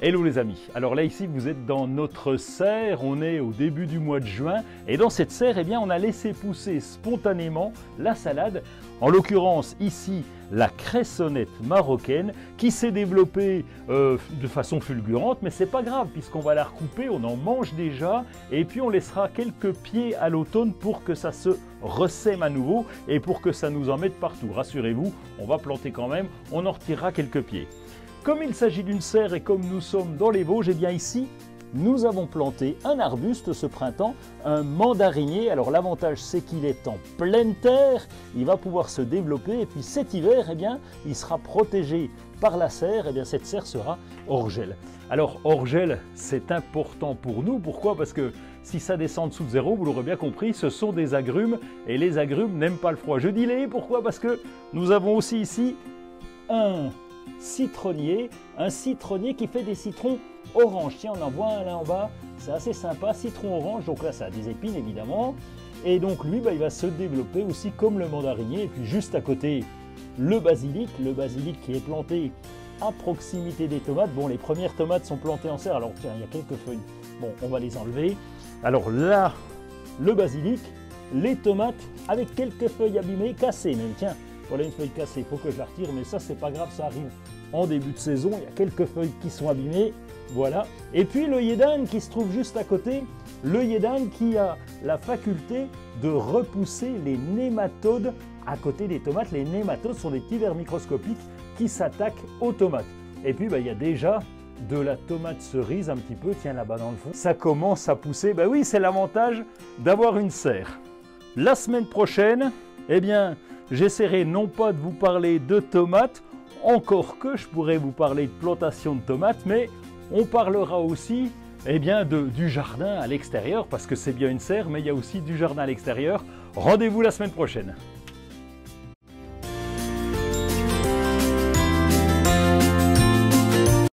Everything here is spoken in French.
Hello les amis, alors là ici vous êtes dans notre serre, on est au début du mois de juin et dans cette serre eh bien, on a laissé pousser spontanément la salade, en l'occurrence ici la cressonnette marocaine qui s'est développée de façon fulgurante, mais c'est pas grave puisqu'on va la recouper, on en mange déjà et puis on laissera quelques pieds à l'automne pour que ça se ressème à nouveau et pour que ça nous en mette partout. Rassurez-vous, on va planter quand même, on en retirera quelques pieds. Comme il s'agit d'une serre et comme nous sommes dans les Vosges, eh bien ici, nous avons planté un arbuste ce printemps, un mandarinier. Alors l'avantage, c'est qu'il est en pleine terre, il va pouvoir se développer et puis cet hiver, eh bien, il sera protégé par la serre, eh bien cette serre sera hors gel. Alors hors gel, c'est important pour nous, pourquoi? Parce que si ça descend en dessous de zéro, vous l'aurez bien compris, ce sont des agrumes et les agrumes n'aiment pas le froid. Je dis les, pourquoi? Parce que nous avons aussi ici un citronnier qui fait des citrons orange. Tiens, on en voit un là en bas, c'est assez sympa, citron orange, donc là ça a des épines évidemment, et donc lui il va se développer aussi comme le mandarinier. Et puis juste à côté, le basilic qui est planté à proximité des tomates. Bon, les premières tomates sont plantées en serre, alors tiens, il y a quelques feuilles, bon, on va les enlever. Alors là, le basilic, les tomates avec quelques feuilles abîmées, cassées même, tiens. Voilà une feuille cassée, il faut que je la retire, mais ça c'est pas grave, ça arrive en début de saison, il y a quelques feuilles qui sont abîmées, voilà. Et puis l'œillet d'âne qui se trouve juste à côté, l'œillet d'âne qui a la faculté de repousser les nématodes à côté des tomates. Les nématodes sont des petits vers microscopiques qui s'attaquent aux tomates. Et puis il y a déjà de la tomate cerise un petit peu, tiens là-bas dans le fond, ça commence à pousser. Ben oui, c'est l'avantage d'avoir une serre. La semaine prochaine, eh bien, j'essaierai non pas de vous parler de tomates, encore que je pourrais vous parler de plantation de tomates, mais on parlera aussi eh bien, du jardin à l'extérieur, parce que c'est bien une serre, mais il y a aussi du jardin à l'extérieur. Rendez-vous la semaine prochaine.